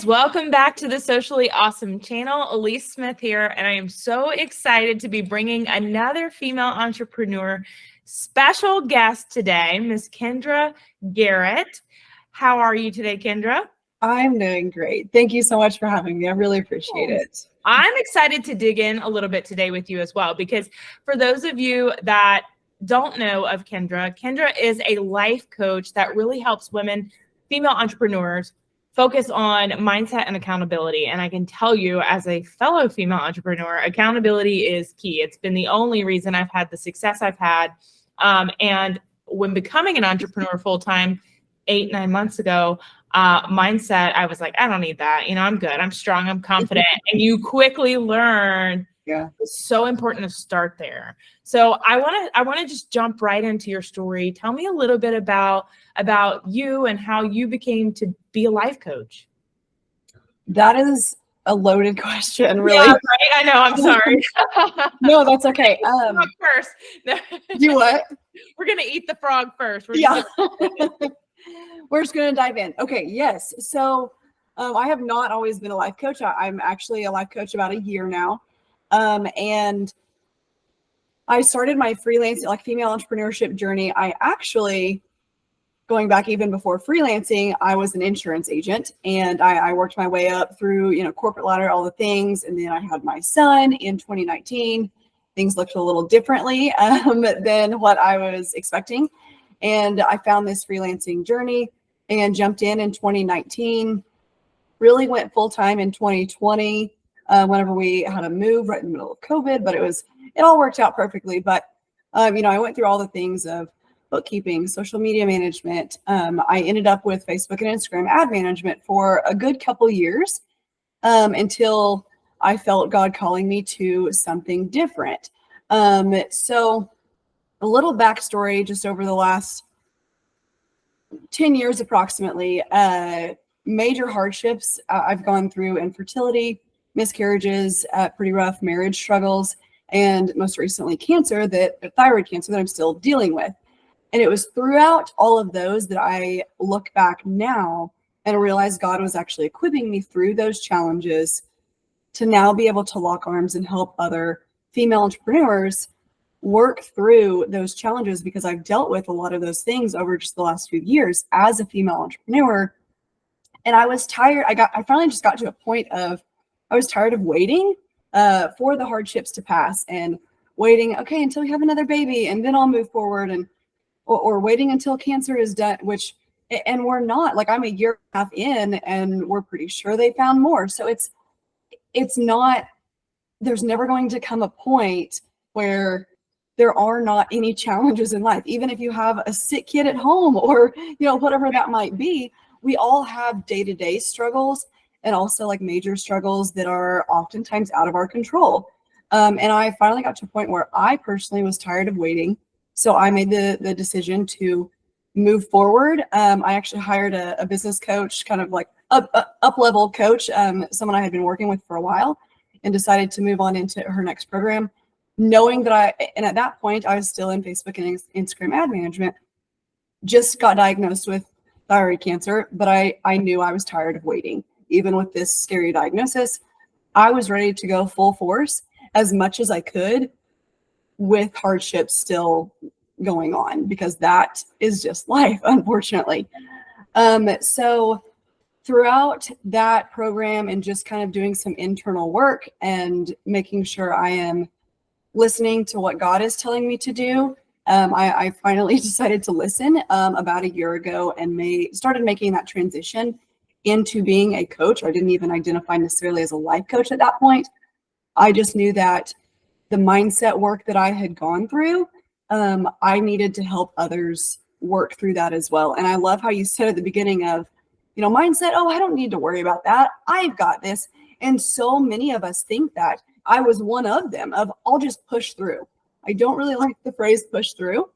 guys, welcome back to the Socially Awesome channel. Elise Smith here, and I am so excited to be bringing another female entrepreneur special guest today, Miss Kendra Garrett. How are you today, Kendra? I'm doing great. Thank you so much for having me. I really appreciate it. I'm excited to dig in a little bit today with you as well, because for those of you that don't know of Kendra, Kendra is a life coach that really helps women, female entrepreneurs, focus on mindset and accountability. And I can tell you, as a fellow female entrepreneur, accountability is key. It's been the only reason I've had the success I've had. And when becoming an entrepreneur full-time 8-9 months ago, mindset, I was like, I don't need that. I'm good. I'm strong. I'm confident. And you quickly learn. Yeah. It's so important to start there. So I want to just jump right into your story. Tell me a little bit about you and how you became to be a life coach. That is a loaded question, really. Yeah, right? I know. I'm sorry. No, that's okay. Frog first. Do what? We're gonna eat the frog first. We're just gonna dive in. Okay. Yes. So I have not always been a life coach. I'm actually a life coach about a year now. And I started my freelance, female entrepreneurship journey. I actually, going back even before freelancing, I was an insurance agent, and I worked my way up through, corporate ladder, all the things. And then I had my son in 2019. Things looked a little differently than what I was expecting. And I found this freelancing journey and jumped in 2019, really went full-time in 2020. Whenever we had to move right in the middle of COVID, but it all worked out perfectly. But, I went through all the things of bookkeeping, social media management. I ended up with Facebook and Instagram ad management for a good couple years until I felt God calling me to something different. So a little backstory, just over the last 10 years, approximately, major hardships I've gone through: infertility, miscarriages, pretty rough marriage struggles, and most recently thyroid cancer that I'm still dealing with. And it was throughout all of those that I look back now and realize God was actually equipping me through those challenges to now be able to lock arms and help other female entrepreneurs work through those challenges, because I've dealt with a lot of those things over just the last few years as a female entrepreneur. And I was tired. I finally just got to a point of, I was tired of waiting for the hardships to pass and waiting, okay, until we have another baby and then I'll move forward, and or waiting until cancer is done, and we're not. I'm a year and a half in and we're pretty sure they found more. So it's not, there's never going to come a point where there are not any challenges in life. Even if you have a sick kid at home or, whatever that might be, we all have day-to-day struggles, and also major struggles that are oftentimes out of our control. And I finally got to a point where I personally was tired of waiting. So I made the decision to move forward. I actually hired a business coach, kind of up-level coach, someone I had been working with for a while, and decided to move on into her next program, knowing that and at that point I was still in Facebook and Instagram ad management, just got diagnosed with thyroid cancer, but I knew I was tired of waiting. Even with this scary diagnosis, I was ready to go full force as much as I could, with hardships still going on, because that is just life, unfortunately. So throughout that program and just kind of doing some internal work and making sure I am listening to what God is telling me to do, I finally decided to listen about a year ago and started making that transition into being a coach. I didn't even identify necessarily as a life coach at that point. I just knew that the mindset work that I had gone through, I needed to help others work through that as well. And I love how you said at the beginning of, mindset, oh, I don't need to worry about that. I've got this. And so many of us think that. I was one of them, of I'll just push through. I don't really like the phrase push through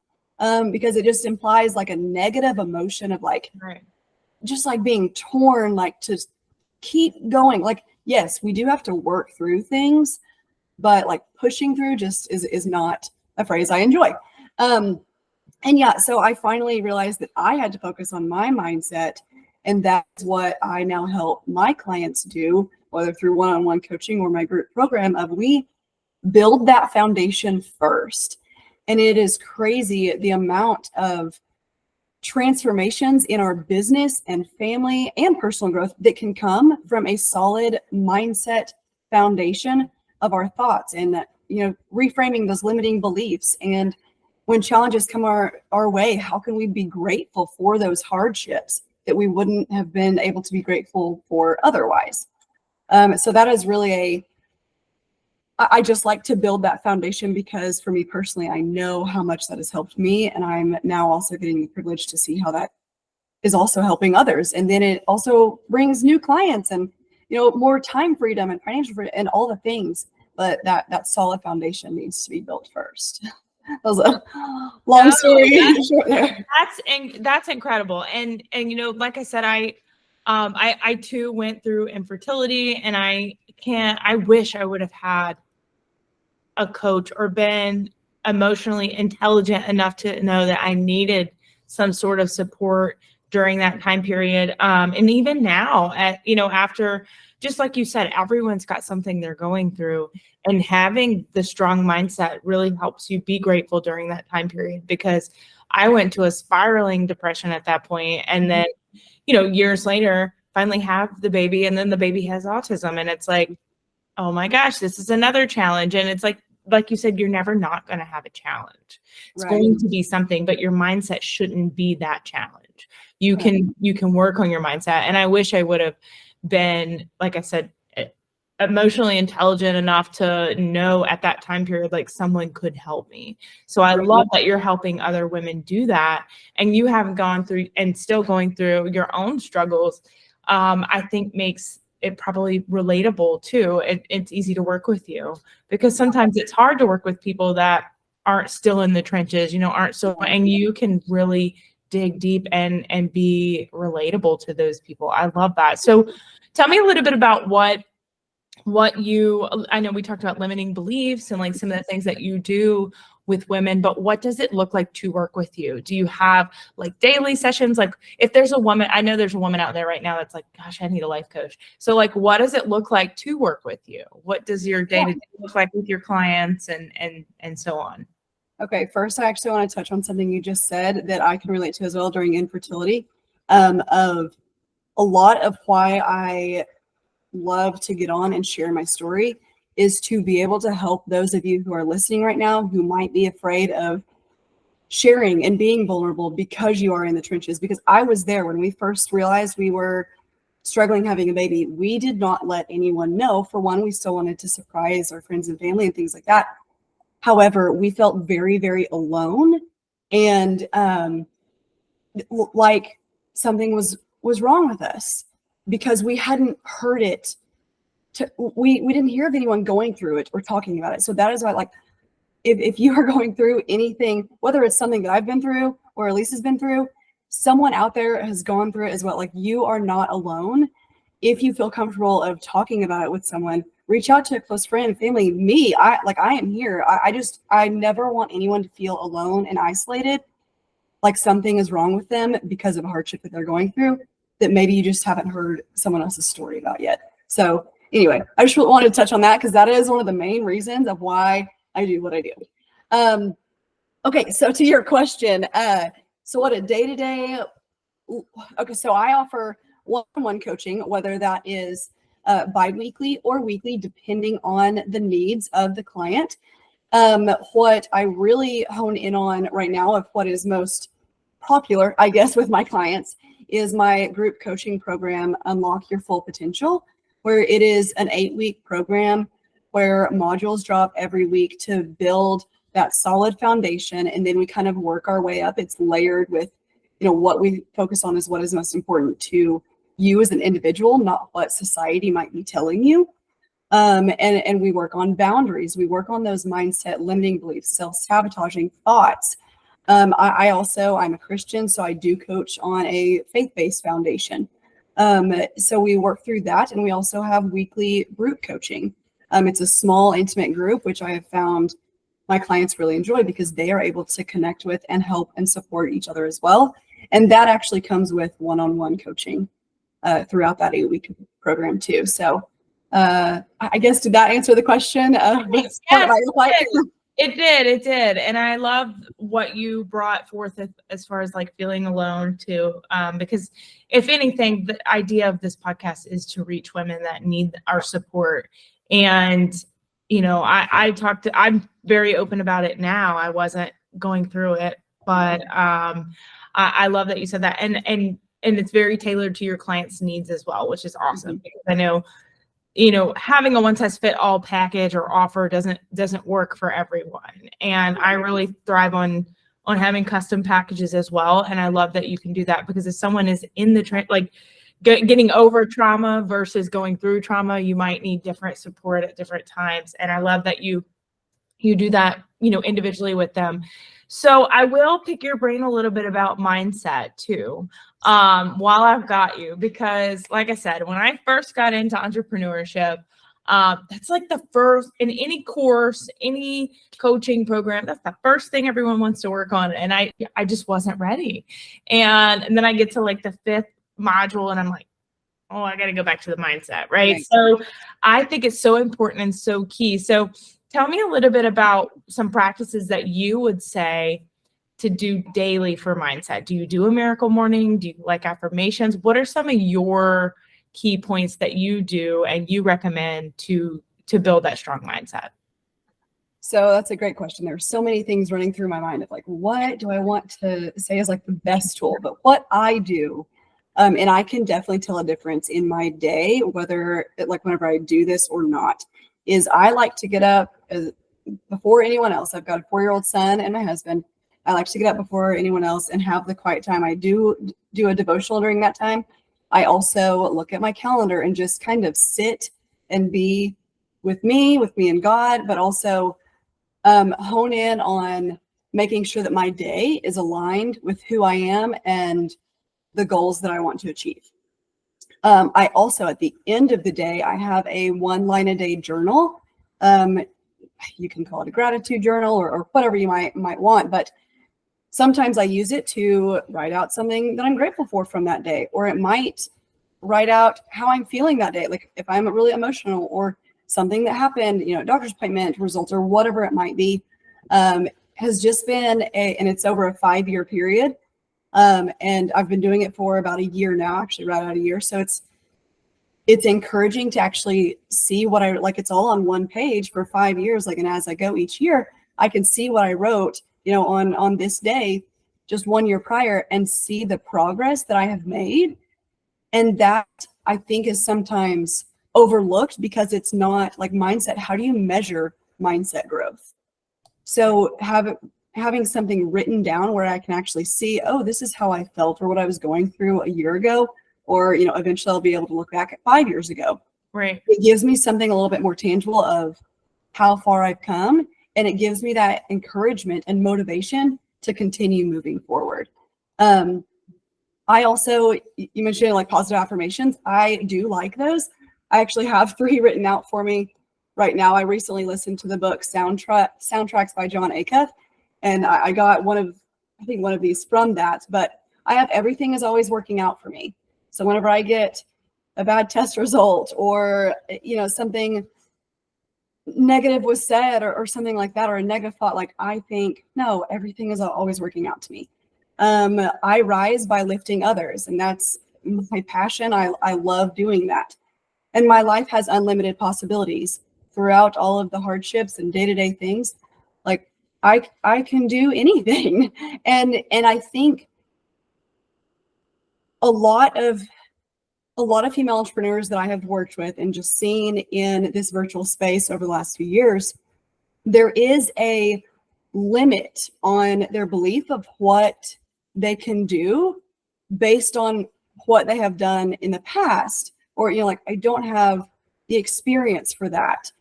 because it just implies a negative emotion of right. Just being torn, to keep going. Yes, we do have to work through things, but pushing through just is not a phrase I enjoy. And yeah, so I finally realized that I had to focus on my mindset And that's what I now help my clients do, whether through one-on-one coaching or my group program, of we build that foundation first. And it is crazy the amount of transformations in our business and family and personal growth that can come from a solid mindset foundation of our thoughts, and reframing those limiting beliefs. And when challenges come our way, how can we be grateful for those hardships that we wouldn't have been able to be grateful for otherwise? So that is really I just like to build that foundation, because for me personally, I know how much that has helped me. And I'm now also getting the privilege to see how that is also helping others. And then it also brings new clients and, more time freedom and financial freedom and all the things. But that solid foundation needs to be built first. That was a long story short there. That's incredible. And like I said, I too went through infertility, and I wish I would have had a coach or been emotionally intelligent enough to know that I needed some sort of support during that time period. And even now, after, just like you said, everyone's got something they're going through, and having the strong mindset really helps you be grateful during that time period, because I went to a spiraling depression at that point. And then, years later, finally have the baby, and then the baby has autism. And it's like, oh my gosh, this is another challenge. And it's like you said, you're never not going to have a challenge. It's going to be something, but your mindset shouldn't be that challenge. You can work on your mindset. And I wish I would have been, like I said, emotionally intelligent enough to know at that time period, like someone could help me. So I love that you're helping other women do that. And you haven't gone through and still going through your own struggles. I think makes it probably relatable too. It's easy to work with you, because sometimes it's hard to work with people that aren't still in the trenches, and you can really dig deep and be relatable to those people. I love that. So tell me a little bit about I know we talked about limiting beliefs and like some of the things that you do with women, but what does it look like to work with you? Do you have like daily sessions? Like if there's a woman, I know there's a woman out there right now that's like, gosh, I need a life coach. So like, what does it look like to work with you? What does your day-to-day look like with your clients and so on? Okay, first, I actually want to touch on something you just said that I can relate to as well during infertility. Of a lot of why I love to get on and share my story is to be able to help those of you who are listening right now who might be afraid of sharing and being vulnerable because you are in the trenches. Because I was there when we first realized we were struggling having a baby. We did not let anyone know. For one, we still wanted to surprise our friends and family and things like that. However, we felt very, very alone, and like something was wrong with us, because we hadn't heard it. We didn't hear of anyone going through it or talking about it. So that is why, like, if you are going through anything, whether it's something that I've been through or Elisa's been through, someone out there has gone through it as well. Like, you are not alone. If you feel comfortable of talking about it with someone, reach out to a close friend, family. Me, I am here. I never want anyone to feel alone and isolated, like something is wrong with them because of a hardship that they're going through that maybe you just haven't heard someone else's story about yet. So anyway, I just wanted to touch on that, because that is one of the main reasons of why I do what I do. Okay, so to your question, so what a day-to-day, okay, so I offer one-on-one coaching, whether that is bi-weekly or weekly, depending on the needs of the client. What I really hone in on right now, of what is most popular, I guess, with my clients, is my group coaching program, Unlock Your Full Potential, where it is an 8-week program where modules drop every week to build that solid foundation. And then we kind of work our way up. It's layered with, what we focus on is what is most important to you as an individual, not what society might be telling you. And we work on boundaries. We work on those mindset limiting beliefs, self-sabotaging thoughts. I'm a Christian, so I do coach on a faith-based foundation. So we work through that, and we also have weekly group coaching. It's a small, intimate group, which I have found my clients really enjoy, because they are able to connect with and help and support each other as well. And that actually comes with one-on-one coaching. throughout that 8-week program too. So I guess, did that answer the question of Yes, what it might look like? it did. And I love what you brought forth as far as like feeling alone too. Because if anything, the idea of this podcast is to reach women that need our support. And, you know, I'm very open about it now. I wasn't going through it, but I love that you said that. And it's very tailored to your clients' needs as well, which is awesome. Because I know, you know, having a one size fit all package or offer doesn't work for everyone. And I really thrive on having custom packages as well. And I love that you can do that, because if someone is in the getting over trauma versus going through trauma, you might need different support at different times. And I love that you do that, you know, individually with them. So I will pick your brain a little bit about mindset too, while I've got you, because like I said, when I first got into entrepreneurship, that's like the first, in any course, any coaching program, that's the first thing everyone wants to work on. And I just wasn't ready. And then I get to like the 5th module and I'm like, oh, I got to go back to the mindset. Right. So I think it's so important and so key. So tell me a little bit about some practices that you would say to do daily for mindset. Do you do a miracle morning? Do you like affirmations? What are some of your key points that you do and you recommend to build that strong mindset? So that's a great question. There's so many things running through my mind of like, what do I want to say is like the best tool? But what I do, and I can definitely tell a difference in my day, whenever I do this or not, is I like to get up before anyone else. I've got a 4-year-old son and my husband. I like to get up before anyone else and have the quiet time. I do a devotional during that time. I also look at my calendar and just kind of sit and be with me and God, but also hone in on making sure that my day is aligned with who I am and the goals that I want to achieve. I also, at the end of the day, I have a 1-line-a-day journal. You can call it a gratitude journal or whatever you might want, but sometimes I use it to write out something that I'm grateful for from that day, or it might write out how I'm feeling that day. Like if I'm really emotional or something that happened, you know, doctor's appointment results or whatever it might be, has just been and it's over a 5-year period. And I've been doing it for about a year now, actually right out a year. So it's encouraging to actually see what it's all on one page for 5 years. Like, and as I go each year, I can see what I wrote, you know, on this day, just 1 year prior, and see the progress that I have made. And that I think is sometimes overlooked because it's not like mindset. How do you measure mindset growth? So having something written down where I can actually see, oh, this is how I felt or what I was going through a year ago, or, you know, eventually I'll be able to look back at 5 years ago. Right. It gives me something a little bit more tangible of how far I've come. And it gives me that encouragement and motivation to continue moving forward. I also, you mentioned like positive affirmations. I do like those. I actually have 3 written out for me right now. I recently listened to the book Soundtracks by John Acuff, and I got one of these from that. But I have everything is always working out for me. So whenever I get a bad test result or, you know, something negative was said or something like that, or a negative thought, like I think, no, everything is always working out to me. I rise by lifting others, and that's my passion. I love doing that. And my life has unlimited possibilities throughout all of the hardships and day-to-day things. Like I can do anything. And I think a lot of female entrepreneurs that I have worked with and just seen in this virtual space over the last few years, there is a limit on their belief of what they can do based on what they have done in the past. Or, you know, like, I don't have the experience for that.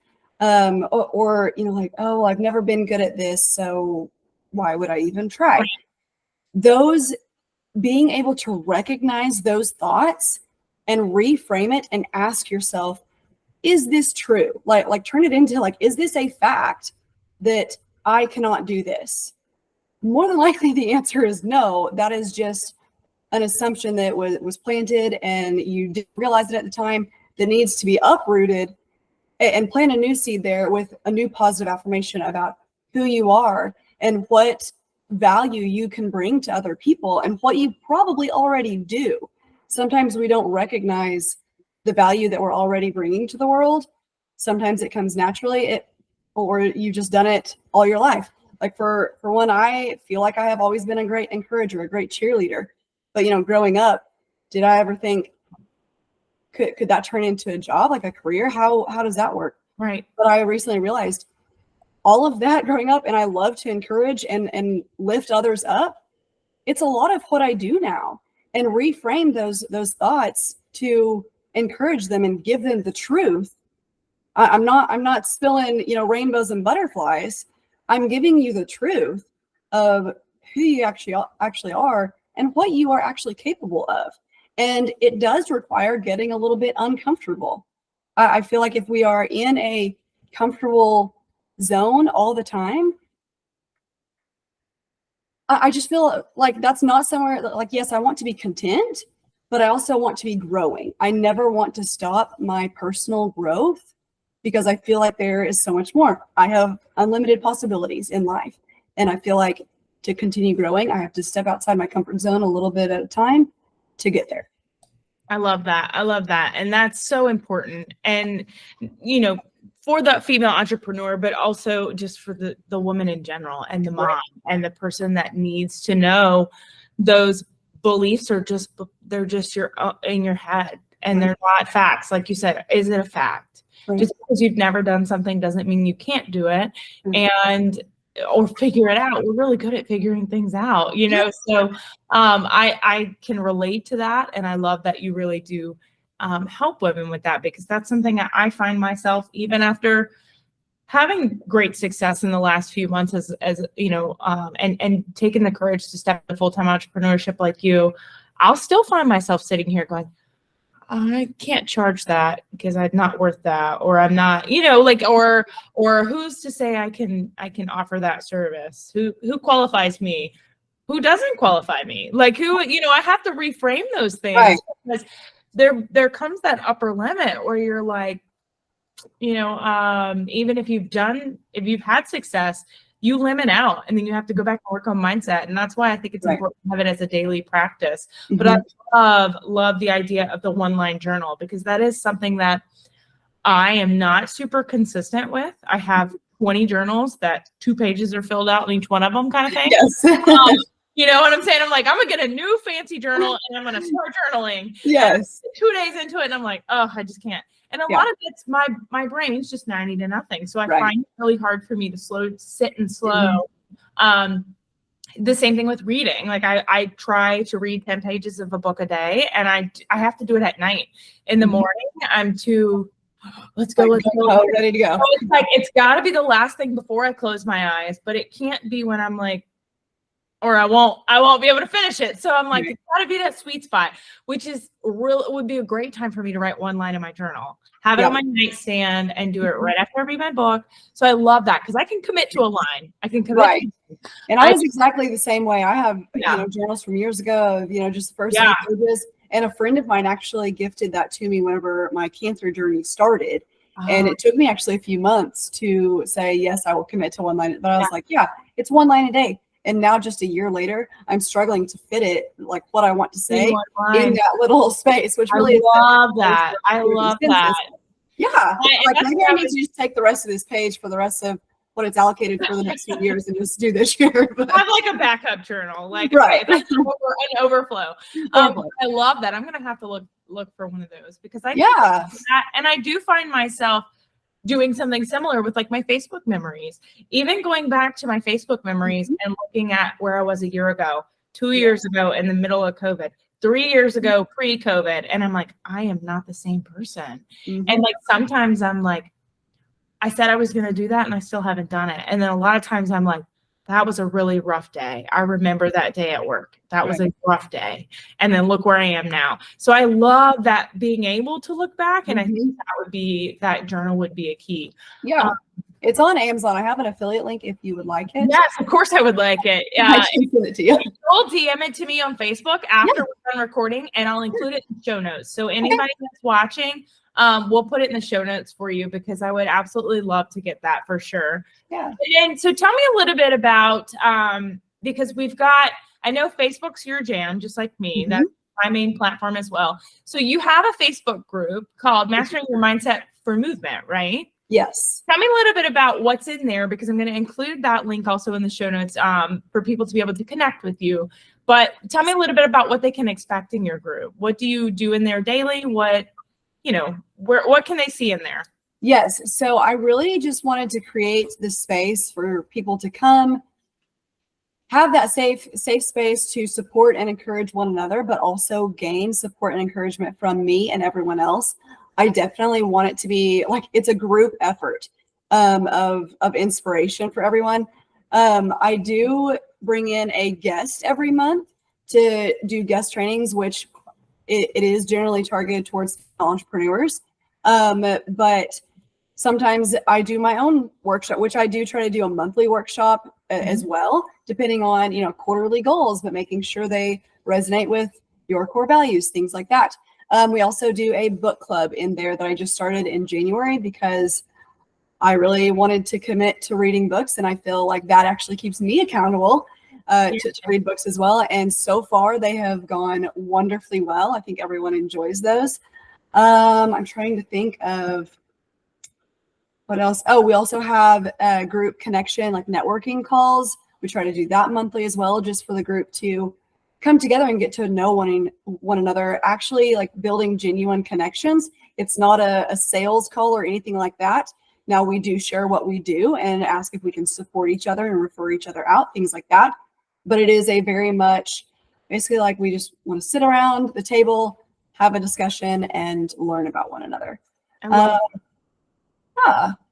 Or, you know, like, oh, I've never been good at this, so why would I even try? Right. Those, being able to recognize those thoughts and reframe it and ask yourself, is this true? Like turn it into like, is this a fact that I cannot do this? More than likely the answer is no. That is just an assumption that was planted and you didn't realize it at the time that needs to be uprooted, and plant a new seed there with a new positive affirmation about who you are and what value you can bring to other people and what you probably already do. Sometimes we don't recognize the value that we're already bringing to the world. Sometimes it comes naturally, or you've just done it all your life. Like for one, I feel like I have always been a great encourager, a great cheerleader. But, you know, growing up, did I ever think, could that turn into a job, like a career? How does that work? Right. But I recently realized all of that growing up, and I love to encourage and lift others up. It's a lot of what I do now, and reframe those thoughts to encourage them and give them the truth. I'm not spilling, you know, rainbows and butterflies. I'm giving you the truth of who you actually are and what you are actually capable of. And it does require getting a little bit uncomfortable. I feel like if we are in a comfortable zone all the time, I just feel like that's not somewhere, like, yes, I want to be content, but I also want to be growing. I never want to stop my personal growth because I feel like there is so much more. I have unlimited possibilities in life. And I feel like to continue growing, I have to step outside my comfort zone a little bit at a time to get there. I love that. I love that. And that's so important. And, you know, for the female entrepreneur, but also just for the woman in general and the mom and the person that needs to know those beliefs are they're just in your head and they're not facts. Like you said, is it a fact? Right. Just because you've never done something doesn't mean you can't do it. And or figure it out. We're really good at figuring things out, you know? So I can relate to that. And I love that you really do help women with that, because that's something that I find myself, even after having great success in the last few months as you know, and taking the courage to step into full-time entrepreneurship like you, I'll still find myself sitting here going, I can't charge that because I'm not worth that, or I'm not, you know, like, or who's to say I can offer that service? Who qualifies me? Who doesn't qualify me? Like, who, you know, I have to reframe those things, right? Because there comes that upper limit where you're like, you know, even if you've had success, you limit out, and then you have to go back and work on mindset. And that's why I think it's important to have it as a daily practice. But I love the idea of the one-line journal, because that is something that I am not super consistent with. I have 20 journals that 2 pages are filled out in each one of them, kind of thing. Yes. You know what I'm saying? I'm like, I'm gonna get a new fancy journal and I'm gonna start journaling. Yes. And 2 days into it, and I'm like, oh, I just can't. And a lot of it's my brain's just 90 to nothing. So I find it really hard for me to sit and slow. The same thing with reading. Like I try to read 10 pages of a book a day, and I have to do it at night. In the morning, I'm too, let's go. Ready to go. So it's like, it's gotta be the last thing before I close my eyes, but it can't be when I'm like, or I won't be able to finish it. So I'm like, it's gotta be that sweet spot, which is would be a great time for me to write one line in my journal, have it on my nightstand, and do it right after I read my book. So I love that, because I can commit to a line. I can commit. Right. And I was exactly the same way. I have you know, journals from years ago, you know, just the first 8 pages. And a friend of mine actually gifted that to me whenever my cancer journey started. And it took me actually a few months to say, yes, I will commit to one line. But I was like, it's 1 line a day. And now, just a year later, I'm struggling to fit it, like what I want to say, in that little space, which really I love that. I love that. Yeah. Like, maybe I need to just take the rest of this page for the rest of what it's allocated for the next few years and just do this year. But have like a backup journal, like an overflow. I love that. I'm gonna have to look for one of those, because I that, and I do find myself doing something similar with like my Facebook memories, even going back to my Facebook memories and looking at where I was a year ago, 2 years ago in the middle of COVID, 3 years ago pre-COVID. And I'm like, I am not the same person. And like, sometimes I'm like, I said I was going to do that and I still haven't done it. And then a lot of times I'm like, that was a really rough day. I remember that day at work. That was a rough day. And then look where I am now. So I love that, being able to look back. And I think that journal would be a key. Yeah. It's on Amazon. I have an affiliate link if you would like it. Yes, of course I would like it. I can send it to you. You'll DM it to me on Facebook after we're done recording, and I'll include it in the show notes. So anybody that's watching, we'll put it in the show notes for you because I would absolutely love to get that for sure. Yeah. And so tell me a little bit about, because I know Facebook's your jam, just like me. Mm-hmm. That's my main platform as well. So you have a Facebook group called Mastering Your Mindset for Movement, right? Yes. Tell me a little bit about what's in there, because I'm going to include that link also in the show notes for people to be able to connect with you. But tell me a little bit about what they can expect in your group. What do you do in there daily? What can they see in there? Yes. So I really just wanted to create the space for people to come, have that safe space to support and encourage one another, but also gain support and encouragement from me and everyone else. I definitely want it to be like it's a group effort of inspiration for everyone. I do bring in a guest every month to do guest trainings, which it is generally targeted towards entrepreneurs. But sometimes I do my own workshop, which I do try to do a monthly workshop as well, depending on, quarterly goals, but making sure they resonate with your core values, things like that. We also do a book club in there that I just started in January because I really wanted to commit to reading books. And I feel like that actually keeps me accountable to read books as well. And so far they have gone wonderfully well. I think everyone enjoys those. I'm trying to think of what else. Oh, we also have a group connection, like networking calls. We try to do that monthly as well, just for the group to come together and get to know one another, actually like building genuine connections. It's not a sales call or anything like that. Now we do share what we do and ask if we can support each other and refer each other out, things like that. But it is a very much basically like we just want to sit around the table, have a discussion, and learn about one another.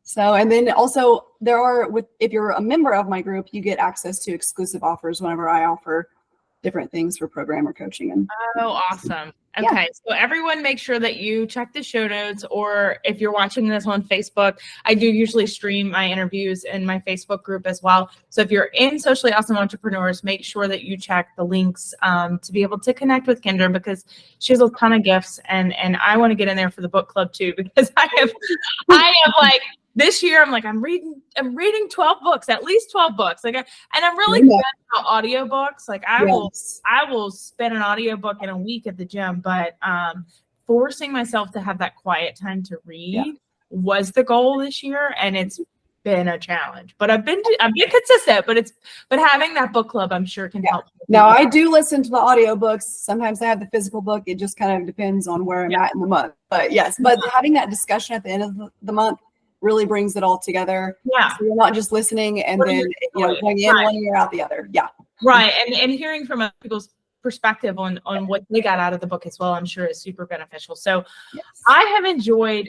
So, and then also there are, if you're a member of my group, you get access to exclusive offers whenever I offer different things for program or coaching. Oh, awesome. Okay. So everyone make sure that you check the show notes, or if you're watching this on Facebook, I do usually stream my interviews in my Facebook group as well. So if you're in Socially Awesome Entrepreneurs, make sure that you check the links to be able to connect with Kendra, because she has a ton of gifts, and I want to get in there for the book club too, because I have like, this year, I'm like, I'm reading 12 books, at least 12 books. And I'm really good about audiobooks. Like I will spend an audiobook in a week at the gym, but forcing myself to have that quiet time to read was the goal this year. And it's been a challenge, but I've been consistent, but having that book club, I'm sure can help. Now I do listen to the audiobooks. Sometimes I have the physical book. It just kind of depends on where I'm at in the month, but having that discussion at the end of the month really brings it all together. Yeah. So you're not just listening and then going in one year out the other. Yeah. Right. And hearing from other people's perspective on what they got out of the book as well, I'm sure is super beneficial. So I have enjoyed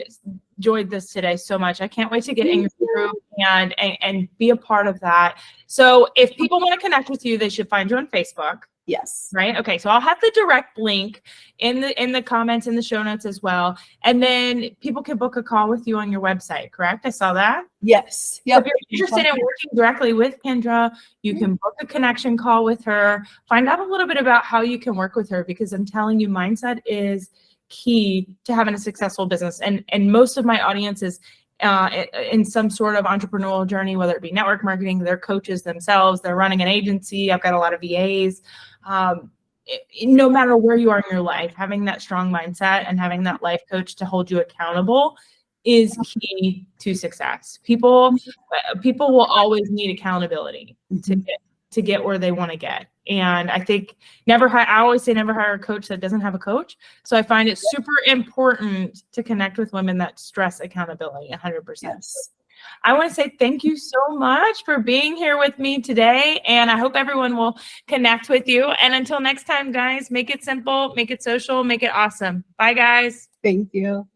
this today so much. I can't wait to get in your group and be a part of that. So if people want to connect with you, they should find you on Facebook. Yes. Right. Okay. So I'll have the direct link in the comments in the show notes as well. And then people can book a call with you on your website, correct? I saw that. Yes. Yep. So if you're interested in working directly with Kendra, you can book a connection call with her, find out a little bit about how you can work with her, because I'm telling you, mindset is key to having a successful business. And most of my audience is in some sort of entrepreneurial journey, whether it be network marketing, they're coaches themselves, they're running an agency. I've got a lot of VAs. No matter where you are in your life, having that strong mindset and having that life coach to hold you accountable is key to success. People will always need accountability to get where they want to get. And I think I always say never hire a coach that doesn't have a coach. So I find it super important to connect with women that stress accountability 100%. Yes. I want to say thank you so much for being here with me today. And I hope everyone will connect with you. And until next time, guys, make it simple, make it social, make it awesome. Bye, guys. Thank you.